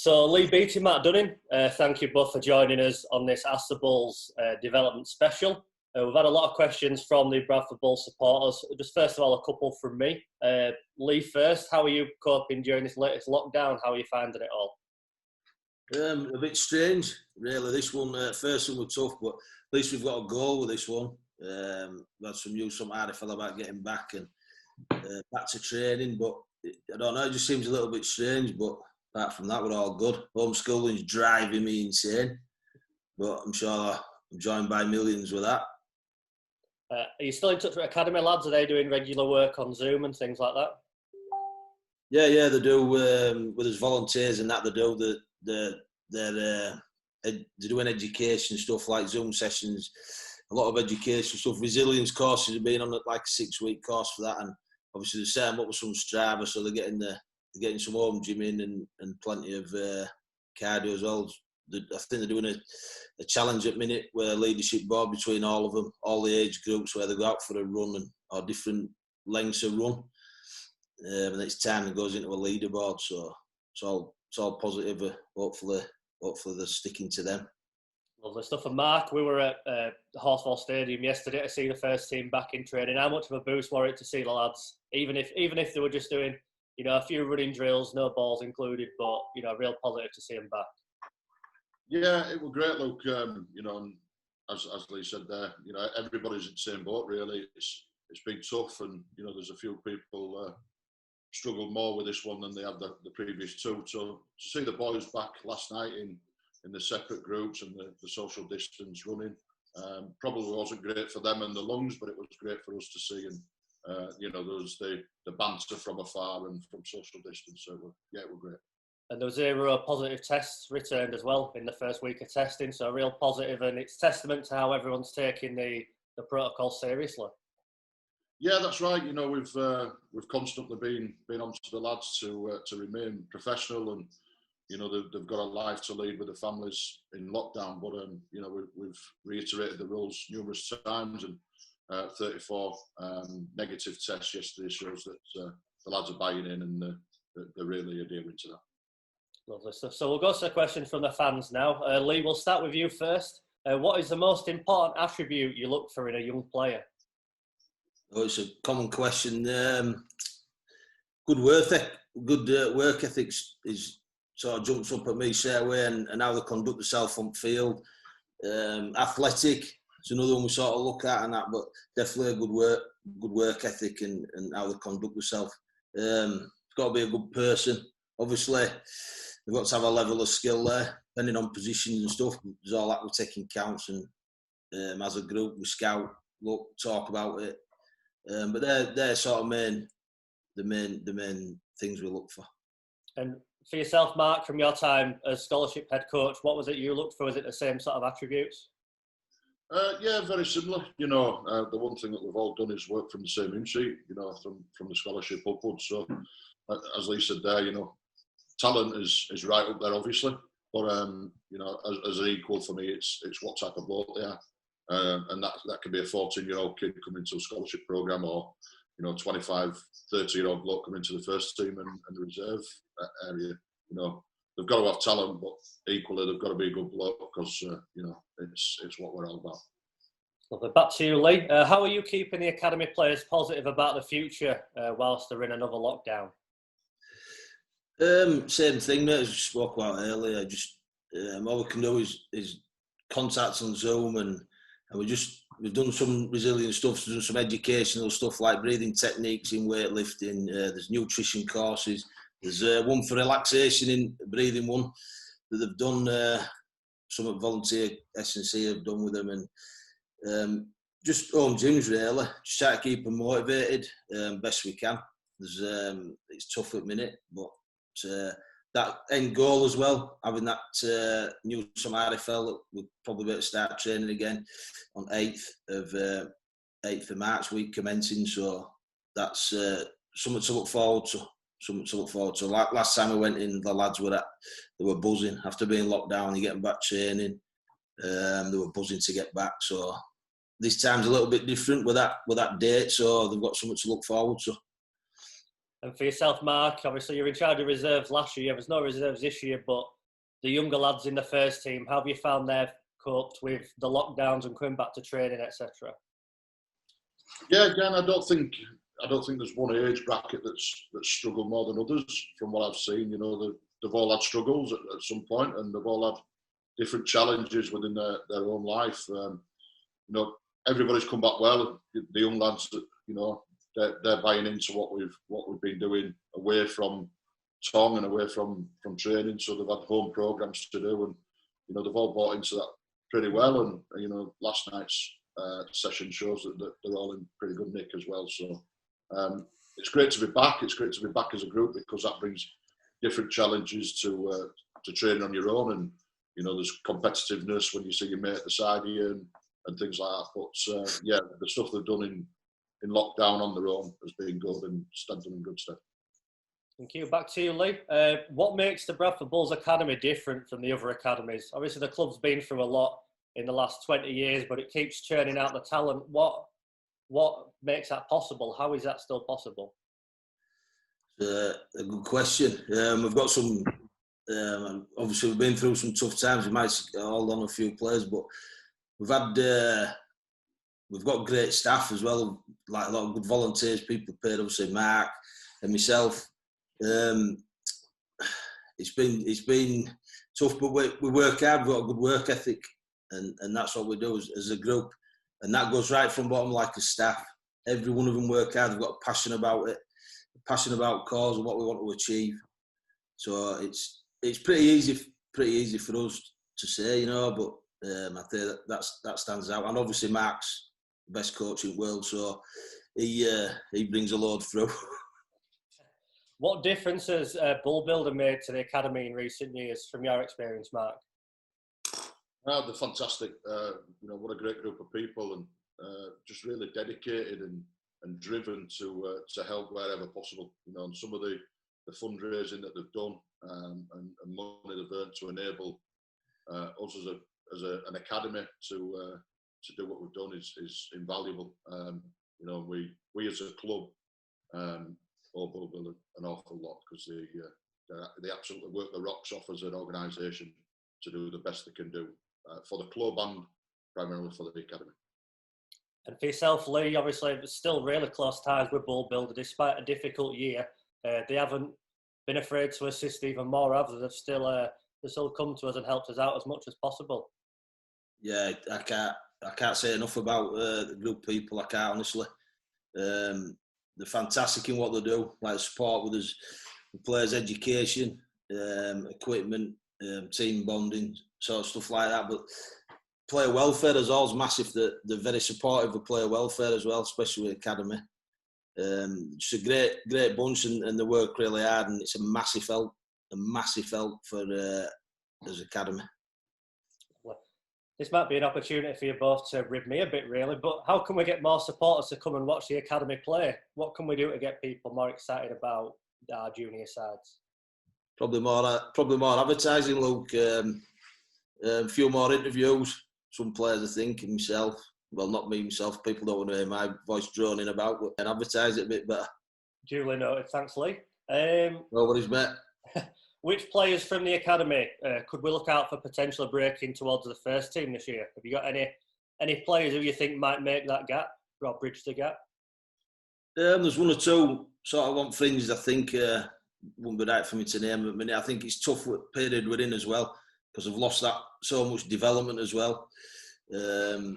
So Lee, Beattie, Matt Dunning, thank you both for joining us on this Ask the Bulls development special. We've had a lot of questions from the Bradford Bulls supporters. Just first of all, a couple from me. Lee first, how are you coping during this latest lockdown? How are you finding it all? A bit strange, really. This one, first one was tough, but at least we've got a goal with this one. We had some news from RFL about getting back and back to training, but I don't know, it just seems a little bit strange, but apart from that, we're all good. Homeschooling's driving me insane, but I'm sure I'm joined by millions with that. Are you still in touch with Academy lads? Are they doing regular work on Zoom and things like that? Yeah, they do. With us volunteers and that, they do. They're doing education stuff like Zoom sessions, a lot of education stuff. Resilience courses have been on like a 6-week course for that, and obviously they're setting them up with some Strava, so they're getting some home gym in and plenty of cardio as well. I think they're doing a challenge at minute where leadership board between all of them, all the age groups, where they go out for a run or different lengths of run. And it's time it goes into a leaderboard, so it's all positive. Hopefully they're sticking to them. Lovely stuff. And Mark, we were at the Horsefall Stadium yesterday to see the first team back in training. How much of a boost was it to see the lads, even if they were just doing, a few running drills, no balls included, but real positive to see them back. Yeah, it was great. Look, and as Leigh said there, everybody's in the same boat. Really, it's been tough, and there's a few people struggled more with this one than they had the previous two. So to see the boys back last night in the separate groups and the social distance running, probably wasn't great for them and the lungs, but it was great for us to see. And there was the banter from afar and from social distance. So it was great. And there was 0 positive tests returned as well in the first week of testing, so a real positive, and it's testament to how everyone's taking the protocol seriously. Yeah, that's right. We've constantly been on to the lads to remain professional, and they've got a life to lead with the families in lockdown. But we've reiterated the rules numerous times, and 34 negative tests yesterday shows that the lads are buying in and they're really adhering to that. Lovely stuff. So we'll go to a question from the fans now. Lee, we'll start with you first. What is the most important attribute you look for in a young player? Oh, it's a common question. Good work ethic is sort of jumps up at me straight away, and how they conduct themselves on field. Athletic is another one we sort of look at, and that, but definitely a good work ethic and how they conduct themselves. It's got to be a good person. Obviously, they've got to have a level of skill there, depending on positions and stuff. There's all that we're taking counts, and as a group, we scout, look, talk about it. But they're sort of the main things we look for. And for yourself, Mark, from your time as scholarship head coach, what was it you looked for? Was it the same sort of attributes? Yeah, very similar. The one thing that we've all done is work from the same hymn sheet, from the scholarship upwards. So, as Leigh said there, talent is right up there, obviously. But, as an equal for me, it's what type of bloke they are. And that could be a 14-year-old kid coming to a scholarship programme, or 25, 30-year-old bloke coming to the first team and the reserve area. They've got to have talent, but equally they've got to be a good bloke, because it's what we're all about. Lovely. Back to you, Leigh. How are you keeping the academy players positive about the future whilst they're in another lockdown? Same thing, mate, as we spoke about earlier. Just all we can do is contact on Zoom, and we've done some resilient stuff, we've done some educational stuff like breathing techniques in weightlifting. There's nutrition courses. There's one for relaxation in breathing one that they've done. Some volunteer S&C have done with them, and just home gyms really. Just try to keep them motivated best we can. It's tough at the minute, but that end goal as well, having that news from RFL, we'll probably be able to start training again on 8th of March, week commencing. So that's something to look forward to. Last time I went in, the lads they were buzzing after being locked down. You get them back training, they were buzzing to get back. So this time's a little bit different with that date. So they've got something to look forward to. And for yourself, Mark, obviously you're in charge of reserves last year. There's no reserves this year, but the younger lads in the first team, how have you found they've coped with the lockdowns and coming back to training, etc.? Yeah, again, I don't think there's one age bracket that's struggled more than others. From what I've seen, you know, they've all had struggles at some point, and they've all had different challenges within their own life. You know, everybody's come back well. The young lads, you know, they're buying into what we've been doing away from Tong and away from training. So they've had home programs to do, and you know, they've all bought into that pretty well. And you know, last night's session shows that they're all in pretty good nick as well. So it's great to be back. It's great to be back as a group, because that brings different challenges to training on your own. And you know, there's competitiveness when you see your mate at the side of you and things like that. But yeah, the stuff they've done in lockdown on their own has been good and stands them in good stead. Thank you. Back to you, Lee. What makes the Bradford Bulls Academy different from the other academies? Obviously, the club's been through a lot in the last 20 years, but it keeps churning out the talent. What makes that possible? How is that still possible? A good question. We've got some. Obviously, we've been through some tough times. We might hold on a few players, but we've got great staff as well. Like a lot of good volunteers, people prepared. Obviously, Mark and myself. It's been tough, but we work hard. We've got a good work ethic, and that's what we do as a group. And that goes right from bottom, like a staff. Every one of them work hard. They've got a passion about it, a passion about cause and what we want to achieve. So it's pretty easy for us to say, you know. But I think that stands out. And obviously, Mark's the best coach in the world, so he brings a load through. What difference has BullBuilder made to the academy in recent years, from your experience, Mark? They're fantastic. You know, what a great group of people, and just really dedicated and driven to help wherever possible. You know, and some of the fundraising that they've done and money they've earned to enable us as an academy to do what we've done is invaluable. You know, we as a club owe BullBuilder an awful lot, because they absolutely work the rocks off as an organisation to do the best they can do for the club and primarily for the academy. And for yourself, Lee, obviously there's still really close ties with BullBuilder despite a difficult year. They haven't been afraid to assist even more, have they? They've still come to us and helped us out as much as possible. Yeah, I can't say enough about the group of people. I can't, honestly. They're fantastic in what they do, like support with us, the players' education, equipment, team bonding, sort of stuff like that. But player welfare is always massive. They're very supportive of player welfare as well, especially with academy. It's a great bunch, and they work really hard, and it's a massive help for as academy. This might be an opportunity for you both to rib me a bit, really, but how can we get more supporters to come and watch the academy play? What can we do to get people more excited about our junior sides? Probably more advertising, Luke. A few more interviews. Some players, I think, and myself. Well, not me myself. People don't want to hear my voice droning about, but and advertise it a bit better. Duly noted. Thanks, Lee. No worries, mate. Which players from the academy could we look out for potentially breaking towards the first team this year? Have you got any players who you think might make that gap or bridge the gap? There's one or two sort of on fringes. I think wouldn't be right for me to name at the minute. I think it's tough with period we're in as well, because I've lost that so much development as well. So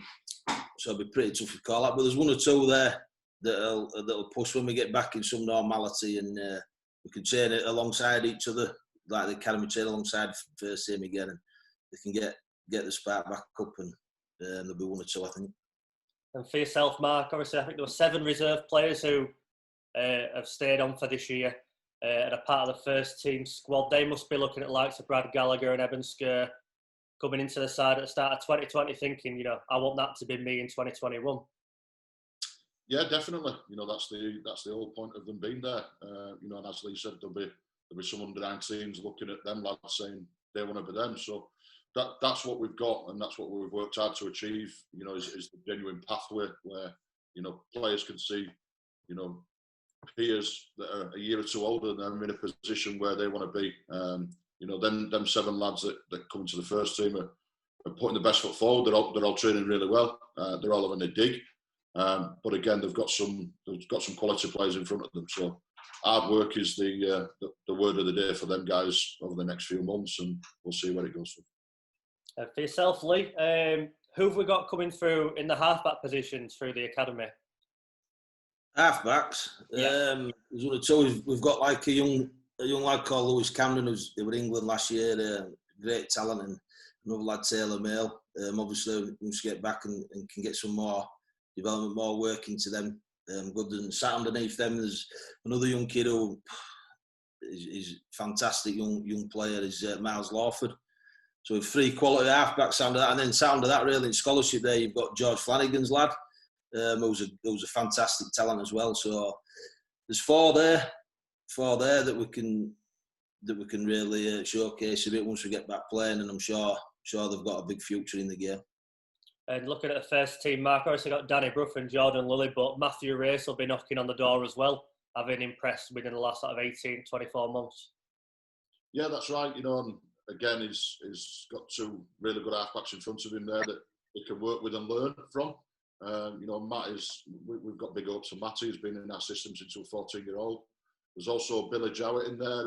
it'll be pretty tough to call out. But there's one or two there that'll push when we get back in some normality, and we can train it alongside each other, like the academy train alongside first team again, and they can get the spark back up, and there'll be one or two, I think. And for yourself, Mark, obviously I think there were 7 reserve players who have stayed on for this year and are part of the first team squad. They must be looking at the likes of Brad Gallagher and Evan Skur coming into the side at the start of 2020 thinking, you know, I want that to be me in 2021. Yeah, definitely. You know, that's the whole point of them being there. You know, and as Lee said, there'll be some under-19s looking at them lads saying they want to be them. So that's what we've got, and that's what we've worked hard to achieve. You know, is the genuine pathway where, you know, players can see, you know, peers that are a year or two older than them in a position where they want to be. You know, them 7 lads that come to the first team are putting the best foot forward. They're all training really well. They're all having a dig. But again, they've got some quality players in front of them. So hard work is the word of the day for them guys over the next few months, and we'll see where it goes. For yourself, Lee, who have we got coming through in the halfback positions through the academy? Halfbacks. Yeah. We've got like a young lad called Lewis Camden who's with England last year. Great talent, and another lad Taylor Mail. Obviously, we must get back and can get some more development, more work into them. Good, and sat underneath them, there's another young kid who is fantastic young player. Is Miles Lawford. So with 3 quality halfbacks under that, and then sat under that really in scholarship there, you've got George Flanagan's lad, who's a fantastic talent as well. So there's 4 there that we can really showcase a bit once we get back playing, and I'm sure they've got a big future in the game. And looking at the first team, Mark, obviously got Danny Brough and Jordan Lilly, but Matthew Race will be knocking on the door as well, having impressed within the last sort of 18, 24 months. Yeah, that's right. You know, and again, he's got 2 really good halfbacks in front of him there that he can work with and learn from. You know, we've got big hopes for Matty, who's been in our system since he was 14-year-old. There's also Billy Jowett in there,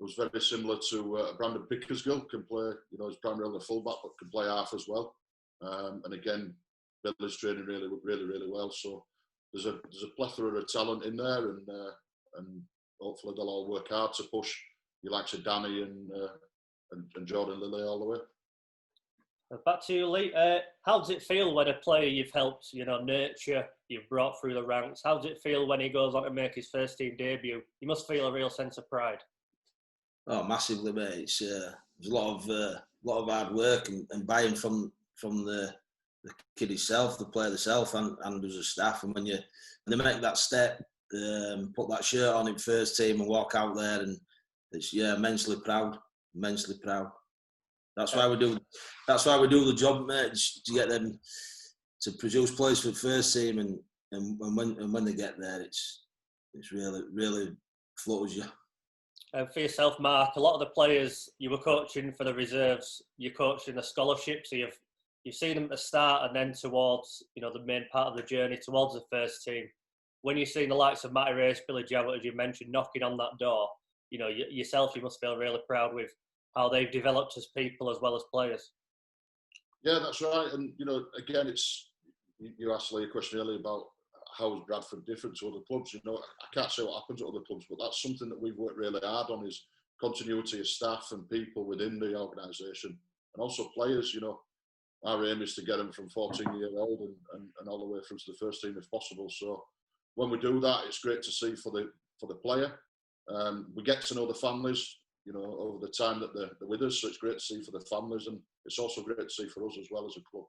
who's very similar to Brandon Pickersgill, can play, you know, he's primarily a fullback, but can play half as well. And again, Billy's training really, really, really well. So there's a plethora of talent in there, and hopefully they'll all work hard to push you likes of Danny and Jordan Lilly all the way. Back to you, Lee. How does it feel when a player you've helped, you know, nurture, you've brought through the ranks? How does it feel when he goes on to make his first team debut? You must feel a real sense of pride. Oh, massively, mate. It's there's a lot of hard work and buying from the kid himself, the player himself, and as a staff. And when they make that step, put that shirt on in first team and walk out there, and it's immensely proud. That's why we do the job, mate, just to get them to produce players for the first team, and when they get there, it's really floats you. For yourself, Mark, a lot of the players you were coaching for the reserves, you're coaching the scholarship, so you've seen them at the start and then towards, you know, the main part of the journey towards the first team. When you've seen the likes of Matty Race, Billy Jowett, as you mentioned, knocking on that door, you know, yourself, you must feel really proud with how they've developed as people as well as players. Yeah, that's right. And, you know, again, you asked Lee a question earlier about how is Bradford different to other clubs. You know, I can't say what happens at other clubs, but that's something that we've worked really hard on, is continuity of staff and people within the organisation, and also players. You know, our aim is to get them from 14-year-old and all the way through to the first team if possible. So when we do that, it's great to see for the player. We get to know the families, you know, over the time that they're with us. So it's great to see for the families, and it's also great to see for us as well as a club.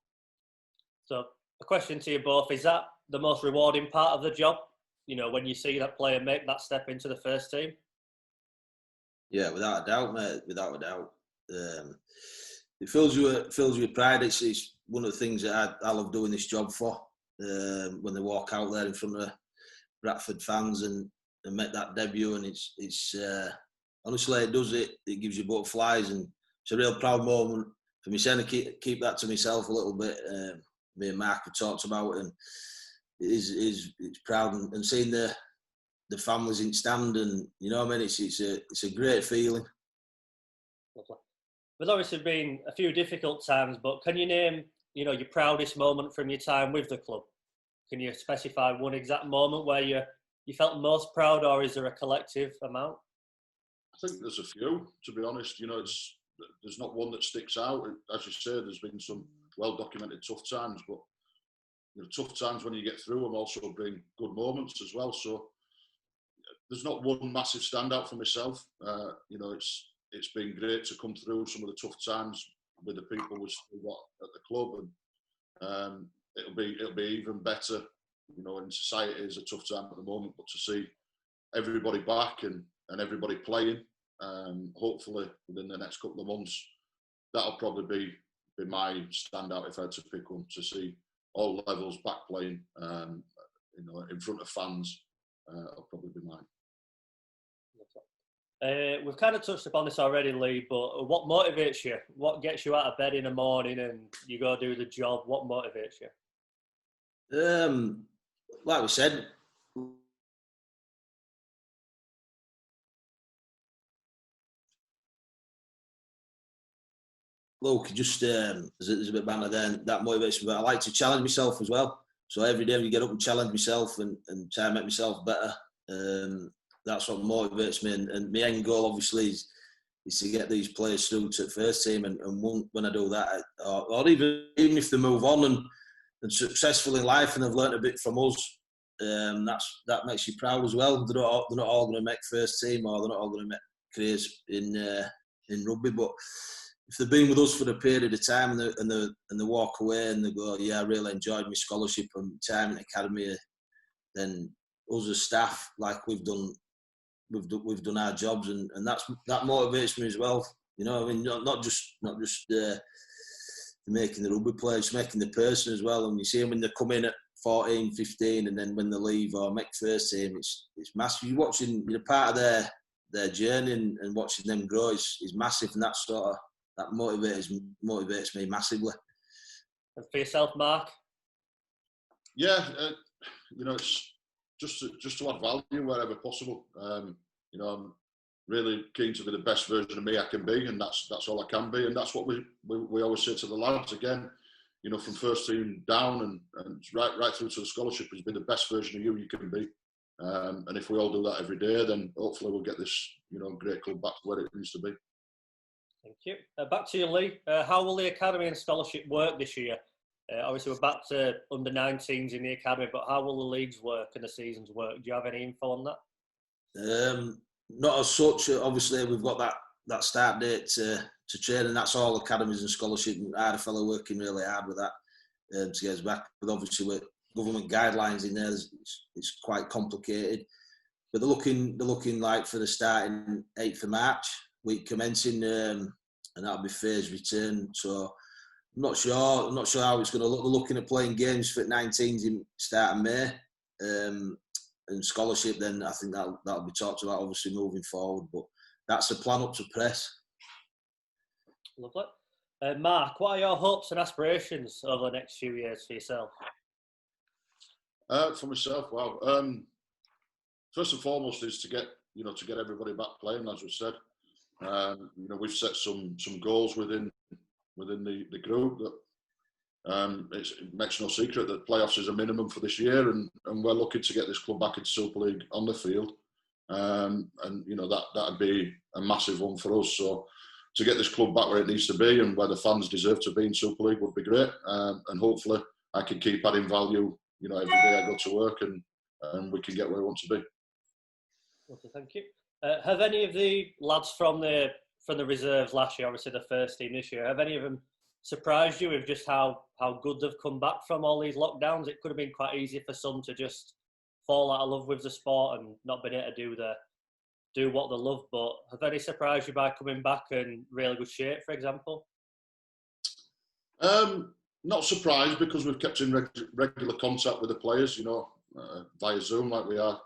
So a question to you both, is that the most rewarding part of the job? You know, when you see that player make that step into the first team? Yeah, without a doubt, mate. Without a doubt. It fills you with pride. It's one of the things that I love doing this job for. When they walk out there in front of Bradford fans and make that debut, and it's honestly, it gives you butterflies, and it's a real proud moment for me. Saying to keep that to myself a little bit. Me and Mark have talked about it, and it's proud, and seeing the families in stand, and you know what I mean, it's a great feeling. Lovely. There's obviously been a few difficult times, but can you name, you know, your proudest moment from your time with the club? Can you specify one exact moment where you felt most proud, or is there a collective amount? I think there's a few, to be honest. You know, there's not one that sticks out. As you say, there's been some well-documented tough times, but you know, tough times, when you get through them, also bring good moments as well. So there's not one massive standout for myself. You know, it's been great to come through some of the tough times with the people we've still got at the club, and it'll be even better. You know, in society, is a tough time at the moment, but to see everybody back and everybody playing, hopefully within the next couple of months, that'll probably be my standout if I had to pick one. To see all levels back playing, you know, in front of fans, will probably be mine. We've kind of touched upon this already, Lee, but what motivates you? What gets you out of bed in the morning and you go do the job? What motivates you? Like we said, look, just there's a bit of banter there, that motivates me. But I like to challenge myself as well. So every day we get up and challenge myself and try and make myself better. That's what motivates me. And my end goal, obviously, is to get these players through to the first team. And when I do that, or even if they move on and successful in life and they've learnt a bit from us, that makes you proud as well. They're not all going to make first team, or they're not all going to make careers in rugby. But if they've been with us for a period of time and they walk away and they go, yeah, I really enjoyed my scholarship and time in the academy, then us as staff, like we've done our jobs, and that motivates me as well. You know, I mean, not just making the rugby player, it's making the person as well. And you see them when they come in at 14, 15, and then when they leave or make first team, it's massive. You're part of their journey, and watching them grow is massive, and that motivates me massively. And for yourself, Mark? Yeah, you know, it's just to add value wherever possible. You know, I'm really keen to be the best version of me I can be, and that's all I can be, and that's what we always say to the lads. Again, you know, from first team down and right through to the scholarship, is be the best version of you can be. And if we all do that every day, then hopefully we'll get this, you know, great club back to where it needs to be. Thank you. Back to you, Lee. How will the academy and scholarship work this year? Obviously, we're back to under-19s in the academy, but how will the leagues work and the seasons work? Do you have any info on that? Not as such. Obviously, we've got that start date to train, and that's all academies and scholarship. I had a fellow working really hard with that to get us back. But obviously, with government guidelines in there, it's quite complicated. But they're looking like for the starting 8th of March, week commencing, and that'll be phased return. So I'm not sure how it's going to look. They're looking at playing games for 19s in start of May, and scholarship. Then I think that'll be talked about, obviously, moving forward. But that's a plan up to press. Lovely. Mark, what are your hopes and aspirations over the next few years for yourself? For myself, wow. First and foremost is to get everybody back playing, as we said. You know, we've set some goals within the group that it makes no secret that playoffs is a minimum for this year, and we're looking to get this club back into Super League on the field, and you know that'd be a massive one for us. So to get this club back where it needs to be and where the fans deserve to be in Super League would be great, and hopefully I can keep adding value, you know, every day I go to work, and we can get where we want to be. Okay, thank you. Have any of the lads from the reserves last year, obviously the first team this year, have any of them surprised you with just how good they've come back from all these lockdowns? It could have been quite easy for some to just fall out of love with the sport and not been able to do what they love. But have any surprised you by coming back in really good shape, for example? Not surprised, because we've kept in regular contact with the players, you know, via Zoom like we are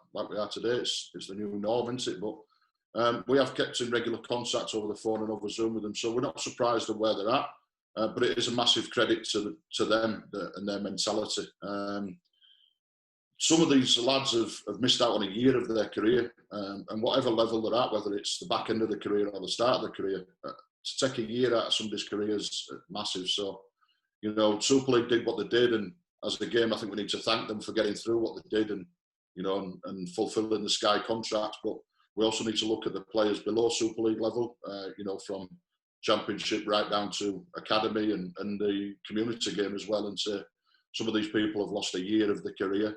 today. It's the new norm, isn't it? But we have kept in regular contact over the phone and over Zoom with them, so we're not surprised at where they're at. But it is a massive credit to them and their mentality. Some of these lads have missed out on a year of their career, and whatever level they're at, whether it's the back end of the career or the start of the career, to take a year out of somebody's career is massive. So, you know, Super League did what they did, and as a game, I think we need to thank them for getting through what they did and, you know, and fulfilling the Sky contract. But we also need to look at the players below Super League level, you know, from Championship right down to Academy and the community game as well, and say some of these people have lost a year of their career,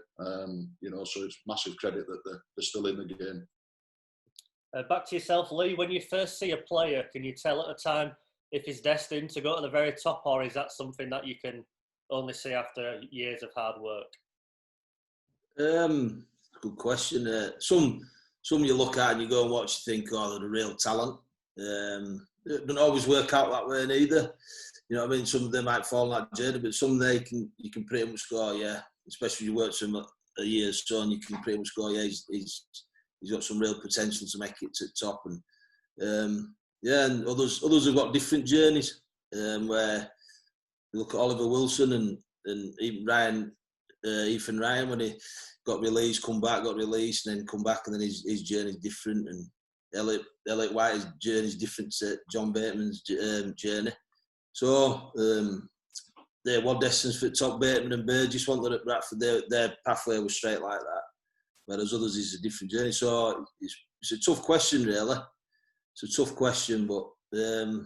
you know, so it's massive credit that they're still in the game. Back to yourself, Lee. When you first see a player, can you tell at the time if he's destined to go to the very top, or is that something that you can only see after years of hard work? Good question. Some you look at and you go and watch, you think, oh, they're a real talent. It doesn't always work out that way neither. You know what I mean? Some of them might fall on that journey, but some you can pretty much go, oh, yeah, especially if you work with them a year or so, and you can pretty much go, yeah, he's got some real potential to make it to the top. And and others have got different journeys. Where you look at Oliver Wilson and even Ethan Ryan, when he got released, got released, and then come back, and then his journey's different. And Elliot White's journey's different to John Bateman's journey. So they were destined for the top. Bateman and Burgess wanted at Bradford. Their pathway was straight like that, whereas others is a different journey. So it's a tough question, really. It's a tough question, but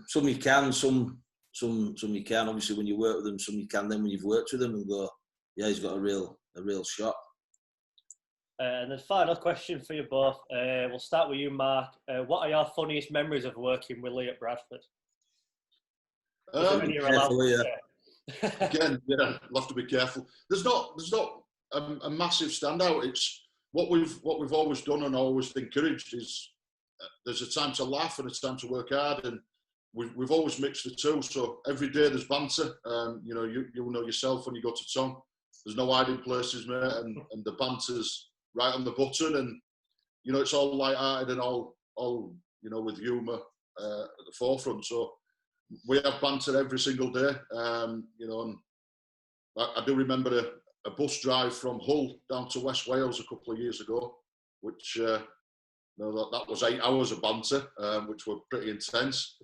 some you can, some you can. Obviously, when you work with them, some you can. Then when you've worked with them, and go, yeah, he's got a real shot. And then final question for you both. We'll start with you, Mark. What are your funniest memories of working with Leigh at Bradford? Again, yeah, we'll have to be careful. There's not a massive standout. It's what we've always done and always encouraged is there's a time to laugh and a time to work hard, and we've always mixed the two. So every day there's banter. You know yourself when you go to Tom. There's no hiding places, mate, and the banter's right on the button, and you know it's all light-hearted and all with humour at the forefront. So we have banter every single day. You know, and I do remember a bus drive from Hull down to West Wales a couple of years ago, which that was 8 hours of banter, which were pretty intense.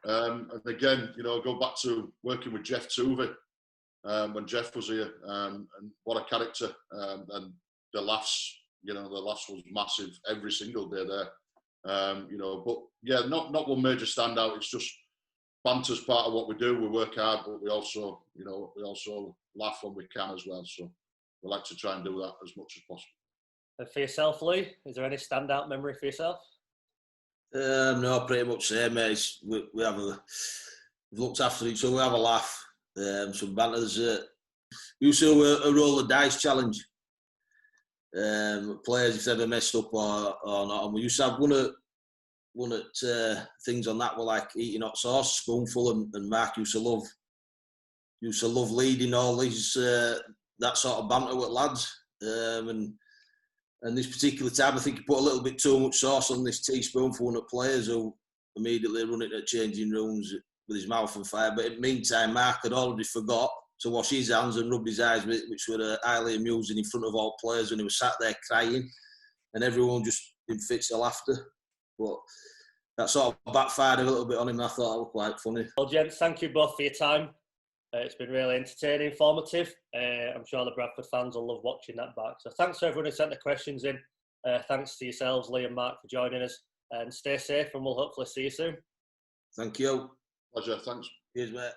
And again, you know, go back to working with Jeff Tuvey when Jeff was here, and what a character, and the laughs was massive every single day there. You know, but yeah, not one major standout. It's just banter's part of what we do. We work hard, but we also laugh when we can as well. So we like to try and do that as much as possible. And for yourself, Leigh, is there any standout memory for yourself? No, pretty much same, mate. We've looked after each other. We have a laugh. Some banters. We used to do a roll the dice challenge. Players if they ever messed up or not, and we used to have one at things on that were like eating hot sauce, spoonful, and Mark used to love leading all these that sort of banter with lads. And this particular time, I think he put a little bit too much sauce on this teaspoon for one of the players who immediately run into changing rooms with his mouth on fire. But in the meantime, Mark had already forgot to wash his hands and rub his eyes, which were highly amusing in front of all players, and he was sat there crying, and everyone just in fits of laughter. But that sort of backfired a little bit on him. I thought that was quite funny. Well, gents, thank you both for your time. It's been really entertaining, informative. I'm sure the Bradford fans will love watching that back. So thanks to everyone who sent the questions in. Thanks to yourselves, Leigh and Mark, for joining us. And stay safe, and we'll hopefully see you soon. Thank you. Pleasure. Thanks. Cheers, mate.